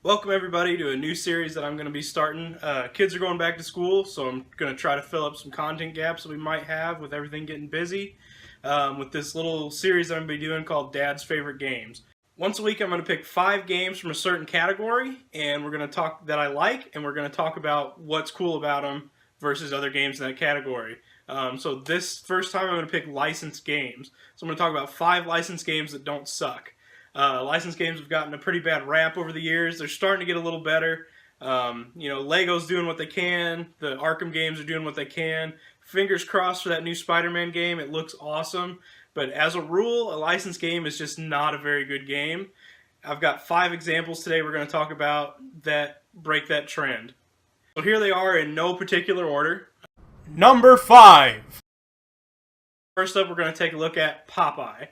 Welcome everybody to a new series that I'm going to be starting. Kids are going back to school, so I'm going to try to fill up some content gaps that we might have with everything getting busy with this little series that I'm going to be doing called Dad's Favorite Games. Once a week I'm going to pick 5 games from a certain category, and we're going to talk that I like, and we're going to talk about what's cool about them versus other games in that category. So this first time I'm going to pick licensed games. So I'm going to talk about 5 licensed games that don't suck. Licensed games have gotten a pretty bad rap over the years. They're starting to get a little better. Lego's doing what they can. The Arkham games are doing what they can. Fingers crossed for that new Spider-Man game. It looks awesome. But as a rule, a licensed game is just not a very good game. I've got 5 examples today we're going to talk about that break that trend. So here they are in no particular order. Number 5. First up, we're going to take a look at Popeye.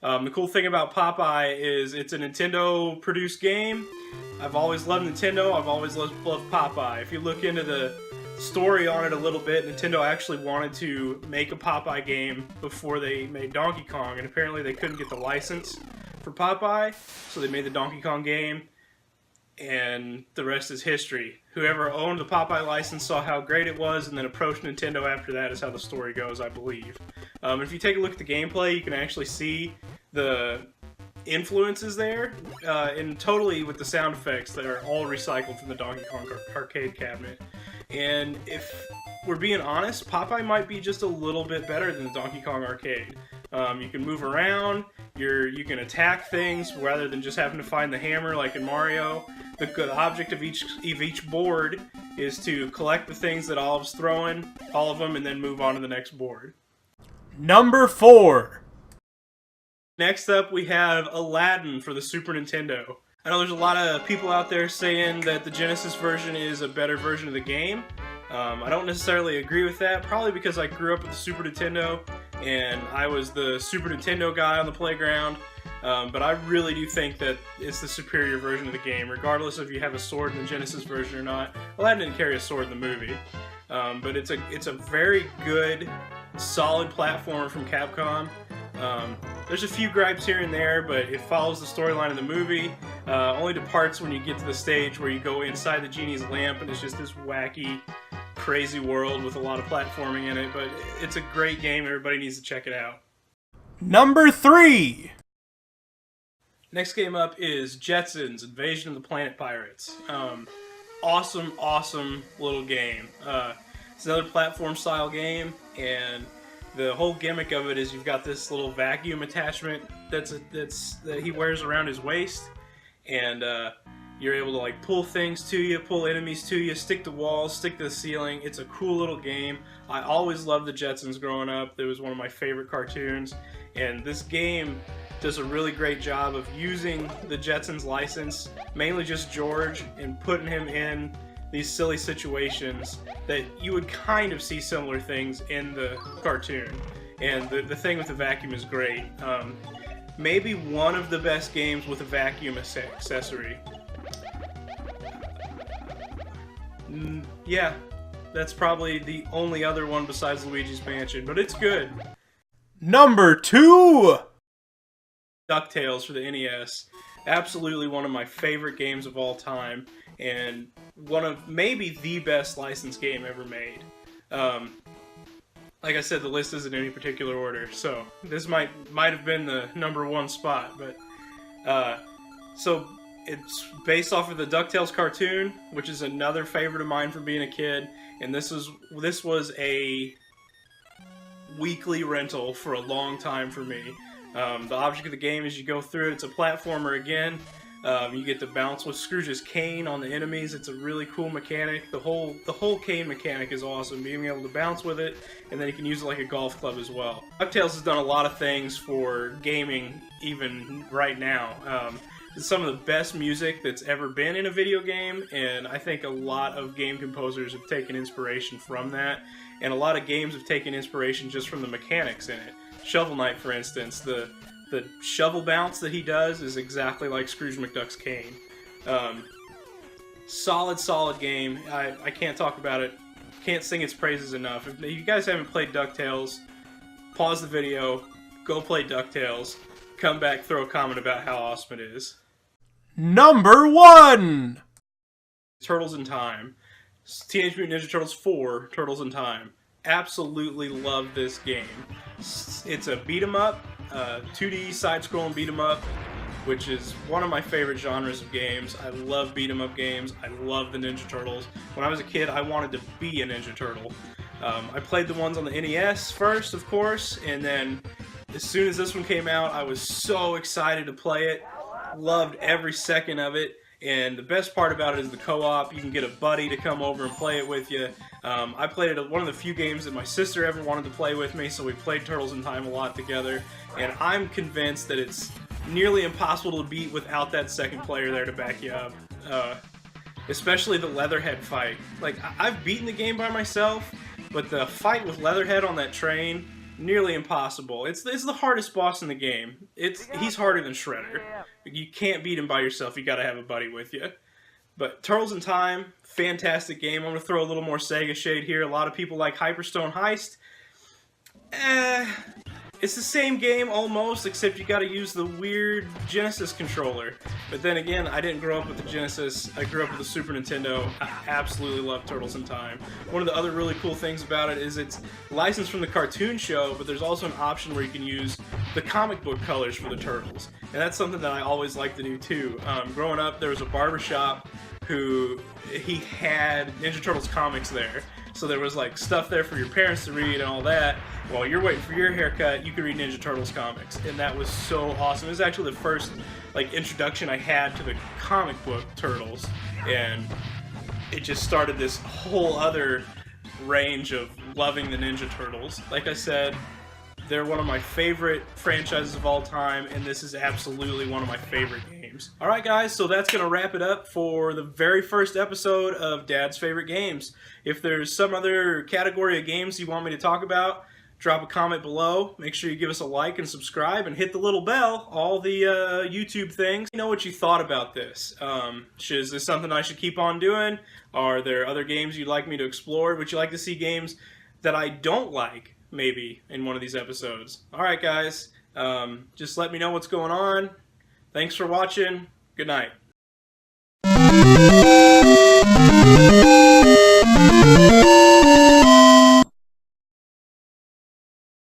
The cool thing about Popeye is it's a Nintendo-produced game. I've always loved Nintendo. I've always loved Popeye. If you look into the story on it a little bit, Nintendo actually wanted to make a Popeye game before they made Donkey Kong, and apparently they couldn't get the license for Popeye, so they made the Donkey Kong game, and the rest is history. Whoever owned the Popeye license saw how great it was and then approached Nintendo after that is how the story goes, I believe. If you take a look at the gameplay, you can actually see the influences there, and totally with the sound effects that are all recycled from the Donkey Kong arcade cabinet. And if we're being honest, Popeye might be just a little bit better than the Donkey Kong arcade. You can move around, you can attack things rather than just having to find the hammer like in Mario. The object of each board is to collect the things that Olive's throwing, all of them, and then move on to the next board. Number 4. Next up, we have Aladdin for the Super Nintendo. I know there's a lot of people out there saying that the Genesis version is a better version of the game. I don't necessarily agree with that, probably because I grew up with the Super Nintendo, and I was the Super Nintendo guy on the playground. But I really do think that it's the superior version of the game, regardless if you have a sword in the Genesis version or not. Aladdin didn't carry a sword in the movie, but it's a very good, solid platformer from Capcom. There's a few gripes here and there, but it follows the storyline of the movie. Only departs when you get to the stage where you go inside the genie's lamp, and it's just this wacky, crazy world with a lot of platforming in it. But it's a great game. Everybody needs to check it out. Number 3. Next game up is Jetsons: Invasion of the Planet Pirates. Awesome little game. It's another platform-style game, and the whole gimmick of it is you've got this little vacuum attachment that he wears around his waist, and you're able to like pull things to you, pull enemies to you, stick to walls, stick to the ceiling. It's a cool little game. I always loved the Jetsons growing up. It was one of my favorite cartoons, and this game does a really great job of using the Jetsons license, mainly just George, and putting him in these silly situations that you would kind of see similar things in the cartoon. And the thing with the vacuum is great. Maybe one of the best games with a vacuum accessory. Yeah, that's probably the only other one besides Luigi's Mansion, but it's good. Number 2. DuckTales for the NES. Absolutely one of my favorite games of all time, and one of maybe the best licensed game ever made. Like I said, the list isn't in any particular order, so this might have been the number 1 spot. But so it's based off of the DuckTales cartoon, which is another favorite of mine from being a kid, and this was a weekly rental for a long time for me. The object of the game is you go through it. It's a platformer again. You get to bounce with Scrooge's cane on the enemies. It's a really cool mechanic. The whole cane mechanic is awesome. Being able to bounce with it, and then you can use it like a golf club as well. DuckTales has done a lot of things for gaming even right now. It's some of the best music that's ever been in a video game, and I think a lot of game composers have taken inspiration from that, and a lot of games have taken inspiration just from the mechanics in it. Shovel Knight, for instance, the shovel bounce that he does is exactly like Scrooge McDuck's cane. Solid game. I can't talk about it. Can't sing its praises enough. If you guys haven't played DuckTales, pause the video, go play DuckTales, come back, throw a comment about how awesome it is. Number 1. Turtles in Time. Teenage Mutant Ninja Turtles 4, Turtles in Time. Absolutely love this game. It's a beat 'em up, 2D side-scrolling beat 'em up, which is one of my favorite genres of games. I love beat 'em up games. I love the Ninja Turtles. When I was a kid, I wanted to be a Ninja Turtle. I played the ones on the NES first, of course, and then as soon as this one came out, I was so excited to play it. Loved every second of it. And the best part about it is the co-op. You can get a buddy to come over and play it with you. I played it one of the few games that my sister ever wanted to play with me, so we played Turtles in Time a lot together. And I'm convinced that it's nearly impossible to beat without that second player there to back you up. Especially the Leatherhead fight. Like, I've beaten the game by myself, but the fight with Leatherhead on that train, nearly impossible. It's the hardest boss in the game. He's harder than Shredder. You can't beat him by yourself. You gotta have a buddy with you. But Turtles in Time, fantastic game. I'm gonna throw a little more Sega shade here. A lot of people like Hyperstone Heist. It's the same game almost, except you gotta use the weird Genesis controller. But then again, I didn't grow up with the Genesis. I grew up with the Super Nintendo. I absolutely love Turtles in Time. One of the other really cool things about it is it's licensed from the cartoon show, but there's also an option where you can use the comic book colors for the Turtles. And that's something that I always like to do too. Growing up, there was a barbershop he had Ninja Turtles comics there. So there was like stuff there for your parents to read and all that. While you're waiting for your haircut, you could read Ninja Turtles comics, and that was so awesome. It was actually the first like introduction I had to the comic book Turtles, and it just started this whole other range of loving the Ninja Turtles. Like I said, they're one of my favorite franchises of all time, and this is absolutely one of my favorite games. Alright guys, so that's going to wrap it up for the very first episode of Dad's Favorite Games. If there's some other category of games you want me to talk about, drop a comment below. Make sure you give us a like and subscribe and hit the little bell, all the YouTube things. Let me know what you thought about this. Is this something I should keep on doing? Are there other games you'd like me to explore? Would you like to see games that I don't like, maybe, in one of these episodes? Alright guys, just let me know what's going on. Thanks for watching. Good night.